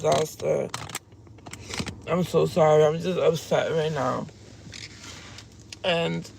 disaster. I'm so sorry. I'm just upset right now. And,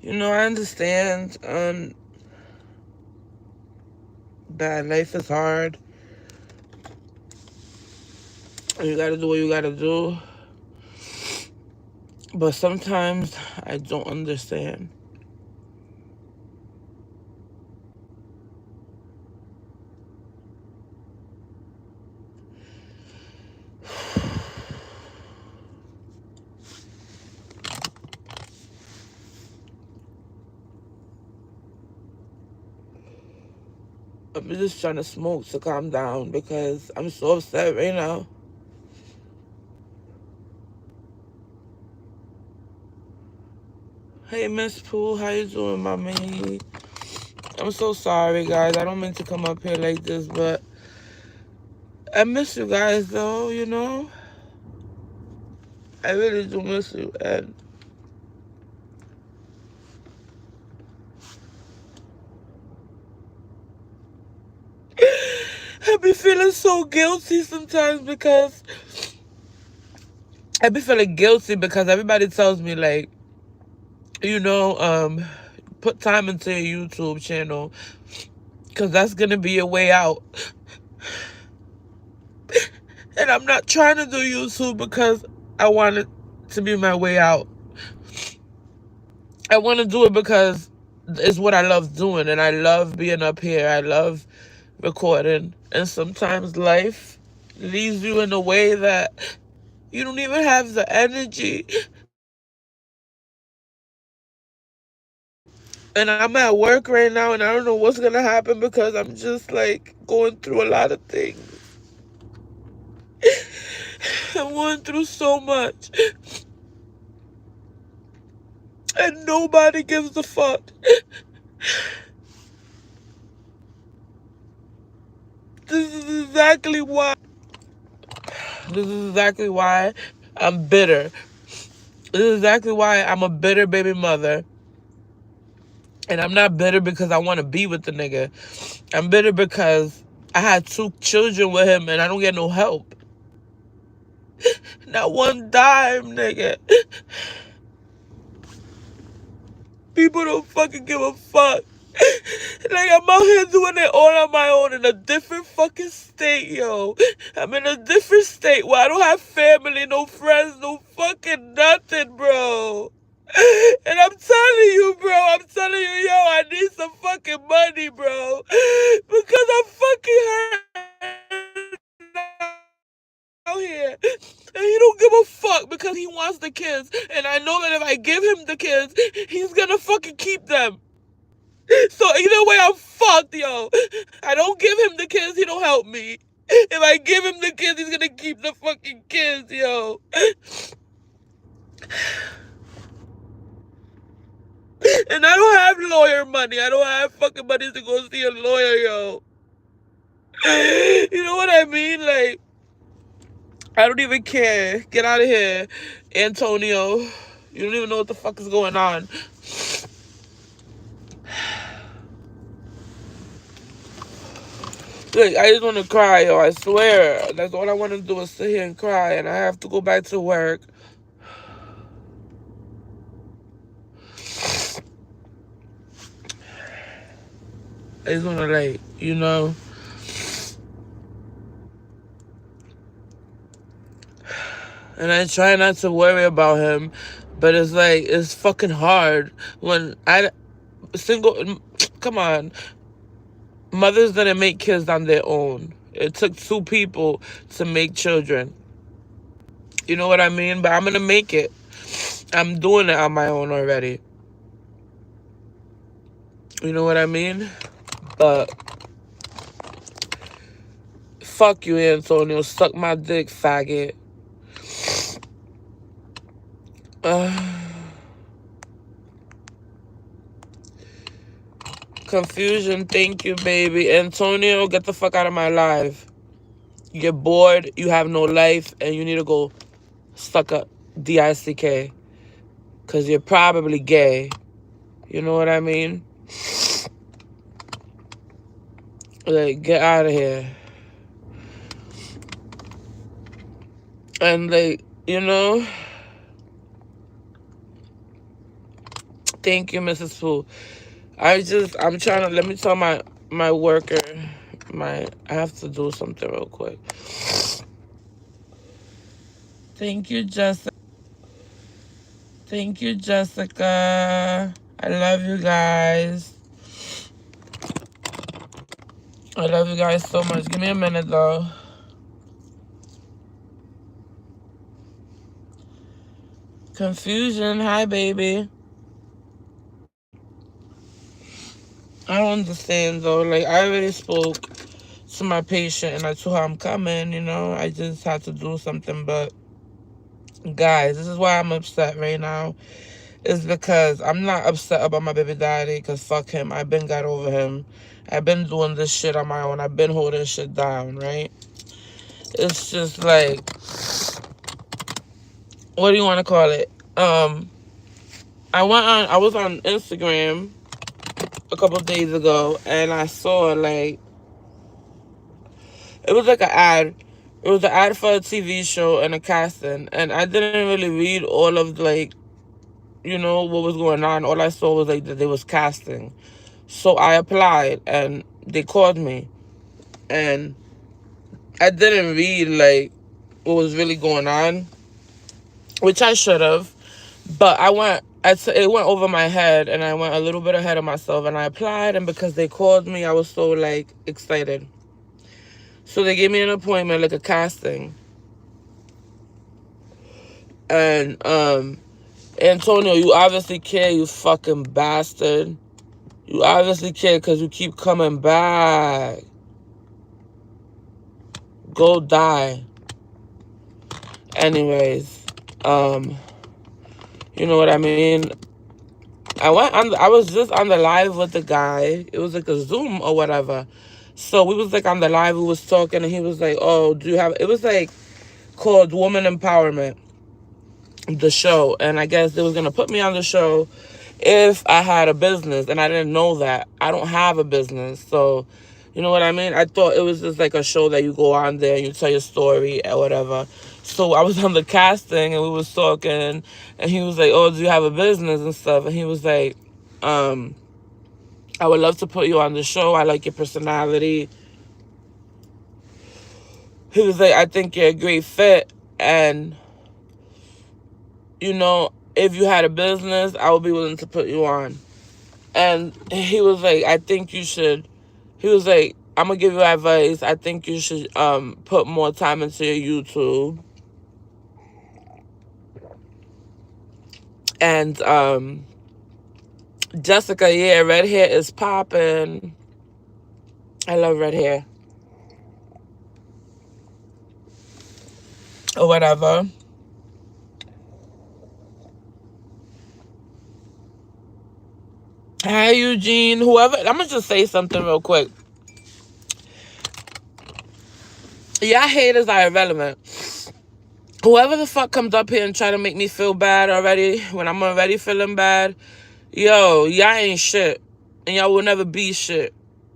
I understand that life is hard. And you gotta do what you gotta do. But sometimes I don't understand. I'm just trying to smoke to calm down because I'm so upset right now. Hey, Miss Pooh, how you doing, mommy? I'm so sorry, guys. I don't mean to come up here like this, but I miss you guys, though, I really do miss you, and I be feeling so guilty sometimes because everybody tells me, like, put time into your YouTube channel because that's going to be your way out. And I'm not trying to do YouTube because I want it to be my way out. I want to do it because it's what I love doing, and I love being up here. I love recording. And sometimes life leaves you in a way that you don't even have the energy. And I'm at work right now, and I don't know what's going to happen because I'm just, like, going through a lot of things. I'm going through so much. And nobody gives a fuck. This is exactly why. This is exactly why I'm bitter. This is exactly why I'm a bitter baby mother. And I'm not bitter because I want to be with the nigga. I'm bitter because I had 2 children with him and I don't get no help. Not one dime, nigga. People don't fucking give a fuck. Like, I'm out here doing it all on my own in a different fucking state, yo. I'm in a different state where I don't have family, no friends, no fucking nothing, bro. And I'm telling you, yo, I need some fucking money, bro. Because I'm fucking hurt out here. And he don't give a fuck because he wants the kids. And I know that if I give him the kids, he's gonna fucking keep them. So either way, I'm fucked, yo. I don't give him the kids, he don't help me. If I give him the kids, he's gonna keep the fucking kids, yo. And I don't have lawyer money. I don't have fucking money to go see a lawyer, yo. You know what I mean? Like, I don't even care. Get out of here, Antonio. You don't even know what the fuck is going on. Look, I just want to cry, yo. I swear. That's all I want to do is sit here and cry, and I have to go back to work. I just want to, like, And I try not to worry about him, but it's like, it's fucking hard when come on. Mothers didn't make kids on their own. It took 2 people to make children. You know what I mean? But I'm going to make it. I'm doing it on my own already. You know what I mean? But fuck you, Antonio. Suck my dick, faggot. Confusion, thank you, baby. Antonio, get the fuck out of my life. You're bored, you have no life, and you need to go suck a DICK. Because you're probably gay. You know what I mean? Like, get out of here. And like, thank you, Mrs. Fu. I'm trying to, let me tell my worker, I have to do something real quick. Thank you, Jessica. Thank you, Jessica. I love you guys. I love you guys so much. Give me a minute, though. Confusion. Hi, baby. I don't understand, though. Like, I already spoke to my patient, and I told her I'm coming, I just had to do something. But, guys, this is why I'm upset right now. Is because I'm not upset about my baby daddy, because fuck him. I've been got over him. I've been doing this shit on my own. I've been holding shit down, right? It's just like, what do you want to call it? I was on Instagram a couple of days ago, and I saw, like, it was like an ad. It was an ad for a TV show and a casting, and I didn't really read all of, like, what was going on. All I saw was, like, that they was casting. So I applied, and they called me, and I didn't read, like, what was really going on, which I should have. But it went over my head, and I went a little bit ahead of myself, and I applied, and because they called me, I was so, like, excited. So they gave me an appointment, like a casting. And, Antonio, you obviously care, you fucking bastard. You obviously care because you keep coming back. Go die. Anyways, you know what I mean? I was just on the live with the guy. It was like a Zoom or whatever. So we was like on the live, we was talking, and he was like, oh, it was like called Woman Empowerment, the show. And I guess they was going to put me on the show if I had a business, and I didn't know that. I don't have a business. So, you know what I mean? I thought it was just like a show that you go on there and you tell your story or whatever. So I was on the casting, and we was talking, and he was like, oh, do you have a business and stuff? And he was like, I would love to put you on the show. I like your personality. He was like, I think you're a great fit. And, if you had a business, I would be willing to put you on. And he was like, I think you should. He was like, I'm going to give you advice. I think you should put more time into your YouTube. And Jessica, yeah, red hair is popping. I love red hair. Or whatever. Hi, Eugene. Whoever. I'm going to just say something real quick. Y'all haters are irrelevant. Whoever the fuck comes up here and try to make me feel bad already, when I'm already feeling bad, yo, y'all ain't shit. And y'all will never be shit.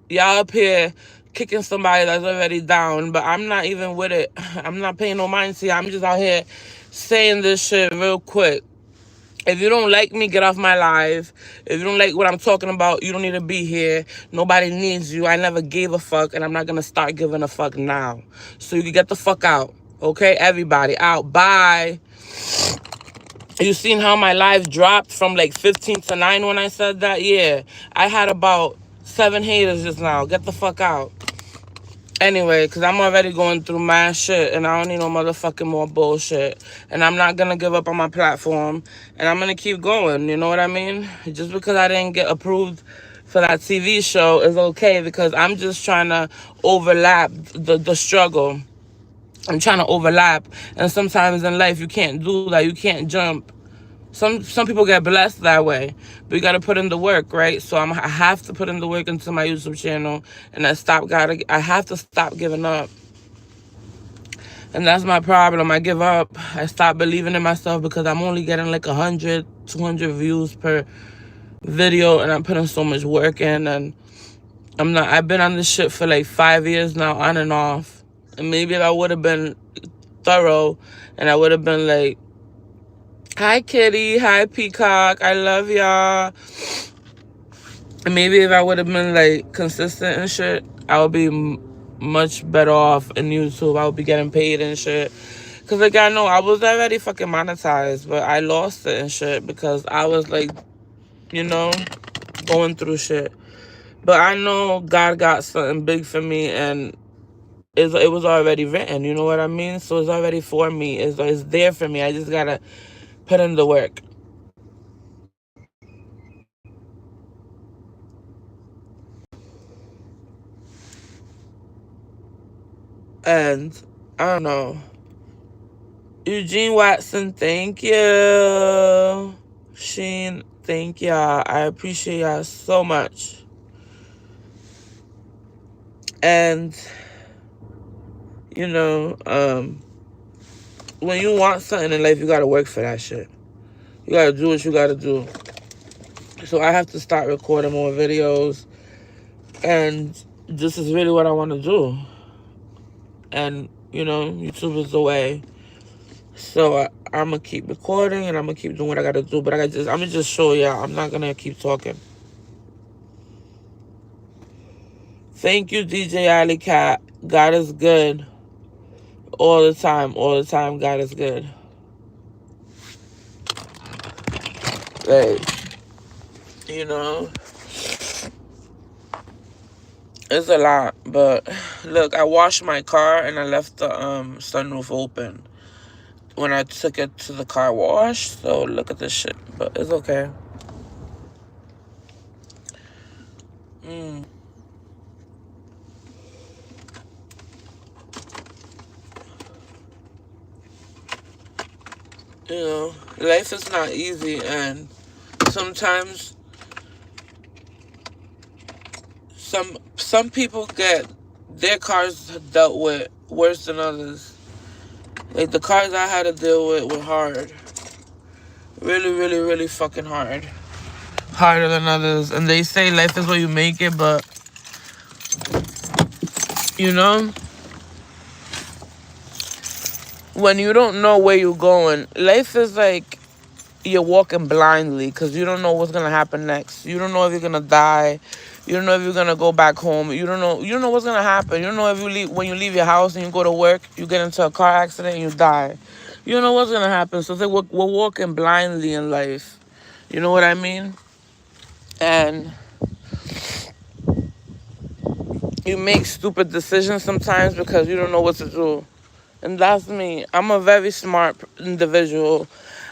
Y'all up here kicking somebody that's already down, but I'm not even with it. I'm not paying no mind to you. I'm just out here saying this shit real quick. If you don't like me, get off my live. If you don't like what I'm talking about, you don't need to be here. Nobody needs you. I never gave a fuck, and I'm not going to start giving a fuck now. So you can get the fuck out. Okay, everybody, out. Bye. You seen how my live dropped from like 15 to 9 when I said that? Yeah, I had about 7 haters just now. Get the fuck out. Anyway, because I'm already going through my shit, and I don't need no motherfucking more bullshit. And I'm not going to give up on my platform, and I'm going to keep going, you know what I mean? Just because I didn't get approved for that TV show is okay, because I'm just trying to overlap the struggle. I'm trying to overlap, and sometimes in life you can't do that. You can't jump. Some people get blessed that way, but you got to put in the work, right? So I have to put in the work into my YouTube channel, and I have to stop giving up. And that's my problem. I give up. I stop believing in myself because I'm only getting like 100, 200 views per video, and I'm putting so much work in, and I've been on this shit for like 5 years now, on and off. And maybe if I would have been thorough, and I would have been like, hi Kitty, hi Peacock, I love y'all. And maybe if I would have been like consistent and shit, I would be much better off in YouTube. I would be getting paid and shit. Cause like I know I was already fucking monetized, but I lost it and shit because I was like, you know, going through shit. But I know God got something big for me, and it was already written. You know what I mean? So it's already for me. It's there for me. I just gotta put in the work. And I don't know. Eugene Watson, thank you. Sheen, thank y'all. I appreciate y'all so much. And you know, when you want something in life, you gotta work for that shit. You gotta do what you gotta do. So I have to start recording more videos, and this is really what I want to do. And you know, YouTube is the way. So I'm gonna keep recording, and I'm gonna keep doing what I gotta do. But I'm gonna just show y'all. I'm not gonna keep talking. Thank you, DJ Alley Cat. God is good. All the time. All the time, God is good. Like, you know, it's a lot. But look, I washed my car and I left the sunroof open when I took it to the car wash. So look at this shit. But it's okay. You know, life is not easy, and sometimes some people get their cars dealt with worse than others. Like the cars I had to deal with were hard. Really, really, really fucking hard. Harder than others. And they say life is what you make it, but you know, when you don't know where you're going, life is like you're walking blindly because you don't know what's gonna happen next. You don't know if you're gonna die. You don't know if you're gonna go back home. You don't know what's gonna happen. You don't know if when you leave your house and you go to work, you get into a car accident and you die. You don't know what's gonna happen. So it's like we're walking blindly in life. You know what I mean? And you make stupid decisions sometimes because you don't know what to do. And that's me. I'm a very smart individual.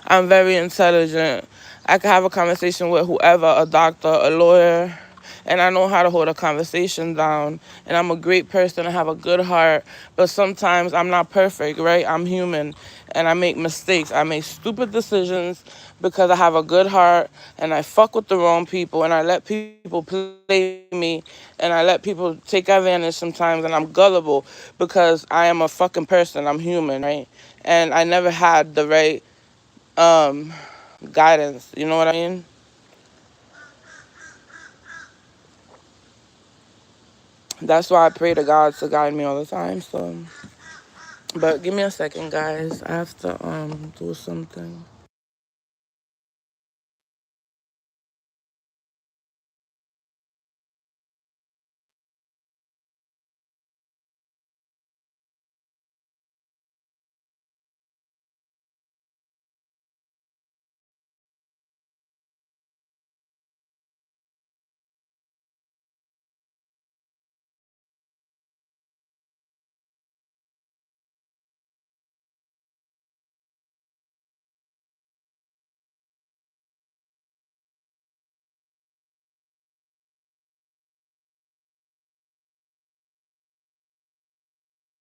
I'm very intelligent. I can have a conversation with whoever, a doctor, a lawyer, and I know how to hold a conversation down. And I'm a great person. I have a good heart. But sometimes I'm not perfect, right? I'm human, and I make mistakes. I make stupid decisions because I have a good heart, and I fuck with the wrong people, and I let people play me, and I let people take advantage sometimes, and I'm gullible because I am a fucking person. I'm human, right? And I never had the right guidance. You know what I mean? That's why I pray to God to guide me all the time. So, but give me a second, guys. I have to do something.